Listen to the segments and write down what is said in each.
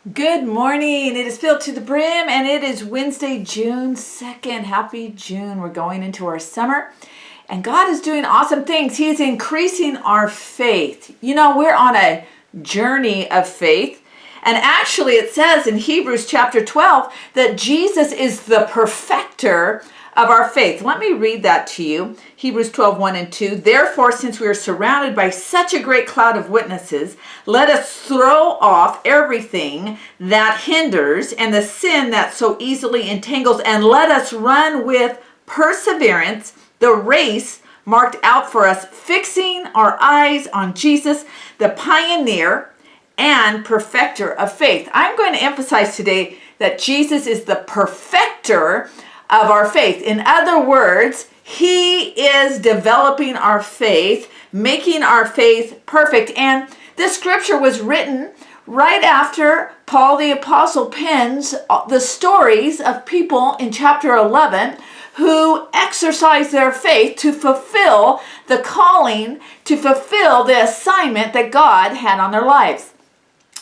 Good morning. It is filled to the brim and it is Wednesday, June 2nd. Happy June. We're going into our summer and God is doing awesome things. He is increasing our faith. You know, we're on a journey of faith. And actually it says in Hebrews chapter 12 that Jesus is the perfecter of our faith. Let me read that to you. Hebrews 12, 1 and 2. Therefore, since we are surrounded by such a great cloud of witnesses, let us throw off everything that hinders and the sin that so easily entangles, and let us run with perseverance the race marked out for us, fixing our eyes on Jesus, the pioneer and perfecter of faith. I'm going to emphasize today that Jesus is the perfecter of our faith. In other words, he is developing our faith, making our faith perfect. And this scripture was written right after Paul the Apostle pens the stories of people in chapter 11 who exercised their faith to fulfill the calling, to fulfill the assignment that God had on their lives.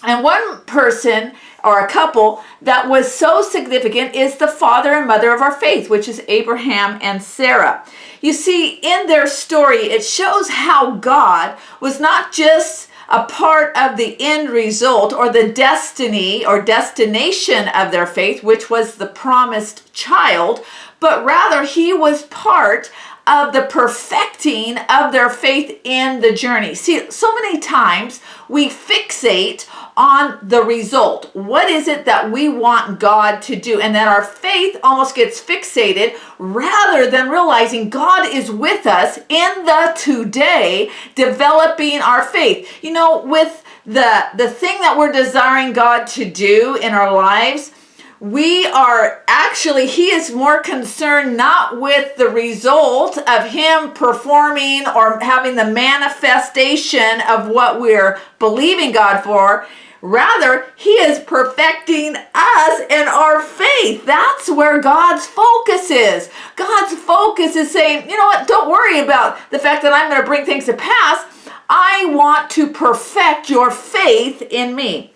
And one person or a couple that was so significant is the father and mother of our faith, which is Abraham and Sarah. You see, in their story, it shows how God was not just a part of the end result or the destiny or destination of their faith, which was the promised child, but rather he was part of the perfecting of their faith in the journey. See, so many times we fixate on the result. What is it that we want God to do? And then our faith almost gets fixated rather than realizing God is with us in the today, developing our faith. You know, with the thing that we're desiring God to do in our lives, he is more concerned not with the result of him performing or having the manifestation of what we're believing God for. Rather, he is perfecting us in our faith. That's where God's focus is. God's focus is saying, you know what, don't worry about the fact that I'm going to bring things to pass. I want to perfect your faith in me.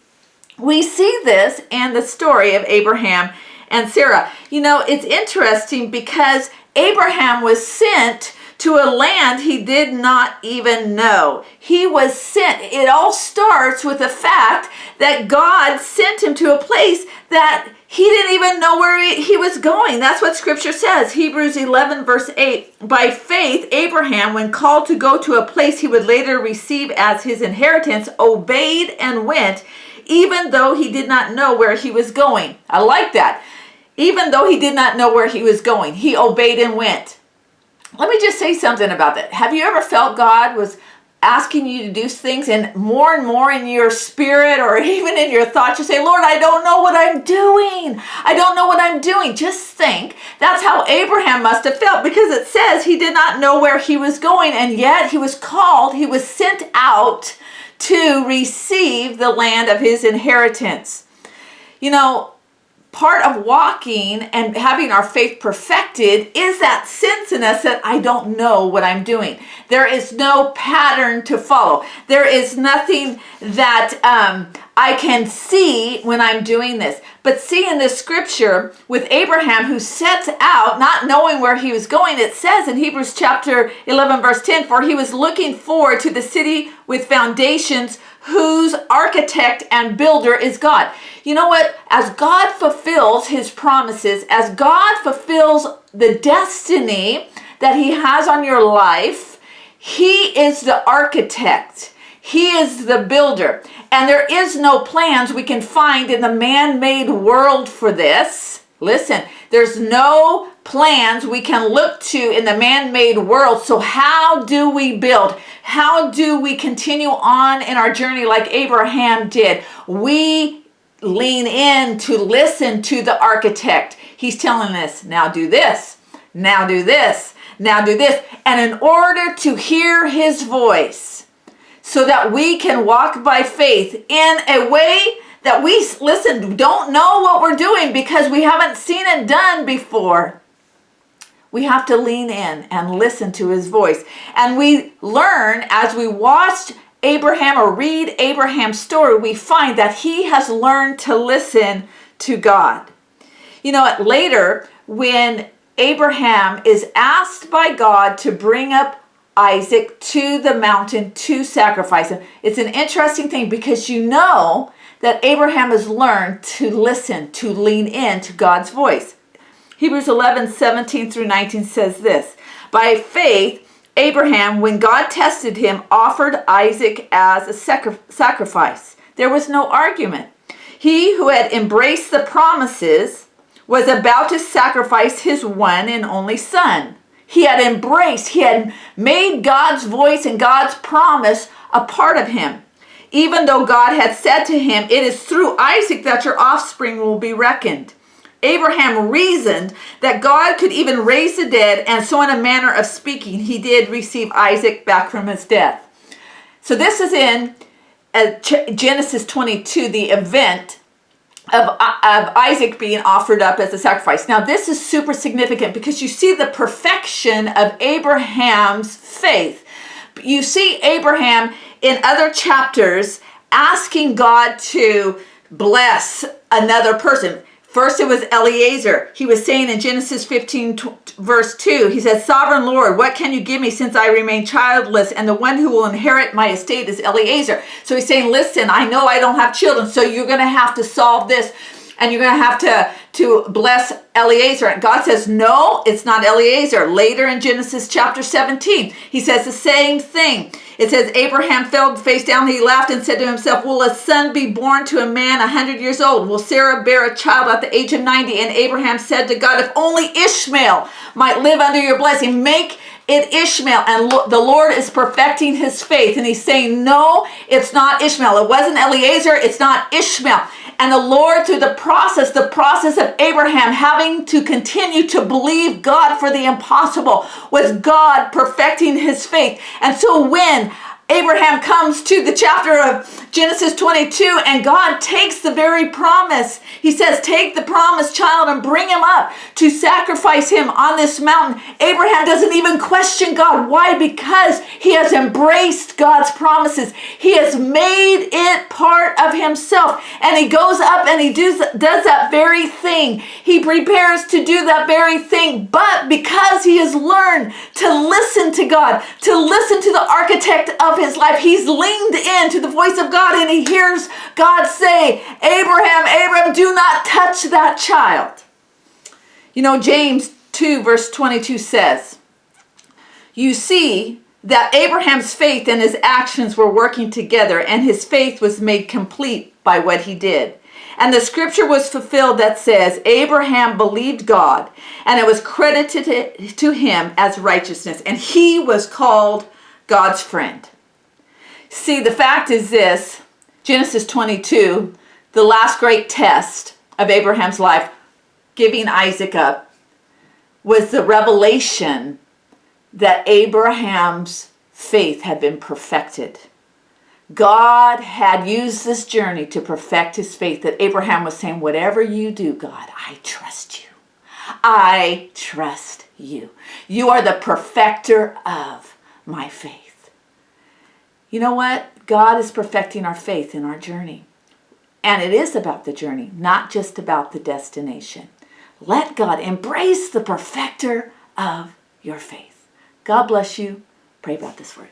We see this in the story of Abraham and Sarah. You know, it's interesting because Abraham was sent to a land he did not even know. He was sent. It all starts with the fact that God sent him to a place that he didn't even know where he was going. That's what scripture says. Hebrews 11 verse 8. By faith, Abraham, when called to go to a place he would later receive as his inheritance, obeyed and went, even though he did not know where he was going. I like that. Even though he did not know where he was going, he obeyed and went. Let me just say something about that. Have you ever felt God was asking you to do things, and more in your spirit or even in your thoughts, you say, Lord, I don't know what I'm doing. I don't know what I'm doing. Just think. That's how Abraham must have felt, because it says he did not know where he was going, and yet he was called, he was sent out to receive the land of his inheritance. You know, part of walking and having our faith perfected is that sense in us that I don't know what I'm doing. There is no pattern to follow. There is nothing that I can see when I'm doing this. But see, in this scripture with Abraham, who sets out not knowing where he was going, it says in Hebrews chapter 11 verse 10, for he was looking forward to the city with foundations, whose architect and builder is God. You know what? As God fulfills his promises, as God fulfills the destiny that he has on your life, he is the architect. He is the builder. And there is no plans we can find in the man-made world for this. Listen, there's no plans we can look to in the man-made world. So how do we build? How do we continue on in our journey like Abraham did? We lean in to listen to the architect. He's telling us, now do this, now do this, now do this. And in order to hear his voice, so that we can walk by faith in a way that we, don't know what we're doing because we haven't seen it done before. We have to lean in and listen to his voice. And we learn as we watch Abraham or read Abraham's story, we find that he has learned to listen to God. You know, later, when Abraham is asked by God to bring up Isaac to the mountain to sacrifice him, it's an interesting thing because you know that Abraham has learned to listen, to lean in to God's voice. Hebrews 11:17 through 19 says this, by faith, Abraham, when God tested him, offered Isaac as a sacrifice. There was no argument. He who had embraced the promises was about to sacrifice his one and only son. He had made God's voice and God's promise a part of him. Even though God had said to him, it is through Isaac that your offspring will be reckoned. Abraham reasoned that God could even raise the dead, and so in a manner of speaking, he did receive Isaac back from his death. So this is in Genesis 22, the event of Isaac being offered up as a sacrifice. Now this is super significant because you see the perfection of Abraham's faith. You see Abraham in other chapters asking God to bless another person. First it was Eliezer. He was saying in Genesis 15 verse 2, he says, Sovereign Lord, what can you give me since I remain childless, and the one who will inherit my estate is Eliezer. So he's saying, listen, I know I don't have children, so you're going to have to solve this, and you're going to have to bless Eliezer. And God says, no, it's not Eliezer. Later in Genesis chapter 17, he says the same thing. It says, Abraham fell face down, he laughed and said to himself, will a son be born to a man 100 years old? Will Sarah bear a child at the age of 90? And Abraham said to God, if only Ishmael might live under your blessing, make it Ishmael. And the Lord is perfecting his faith. And he's saying, no, it's not Ishmael. It wasn't Eliezer, it's not Ishmael. And the Lord, through the process of Abraham having to continue to believe God for the impossible, was God perfecting his faith. And so when Abraham comes to the chapter of Genesis 22 and God takes the very promise, he says, take the promised child and bring him up to sacrifice him on this mountain. Abraham doesn't even question God. Why? Because he has embraced God's promises. He has made it part of himself. And he goes up and he does that very thing. He prepares to do that very thing. But because he has learned to listen to God, to listen to the architect of his life, he's leaned in to the voice of God, and he hears God say, Abraham, do not touch that child. You know, James 2 verse 22 says, you see that Abraham's faith and his actions were working together, and his faith was made complete by what he did. And the scripture was fulfilled that says, Abraham believed God, and it was credited to him as righteousness, and he was called God's friend. See, the fact is this, Genesis 22, the last great test of Abraham's life, giving Isaac up, was the revelation that Abraham's faith had been perfected. God had used this journey to perfect his faith, that Abraham was saying, whatever you do, God, I trust you. I trust you. You are the perfecter of my faith. You know what? God is perfecting our faith in our journey. And it is about the journey, not just about the destination. Let God embrace the perfecter of your faith. God bless you. Pray about this word.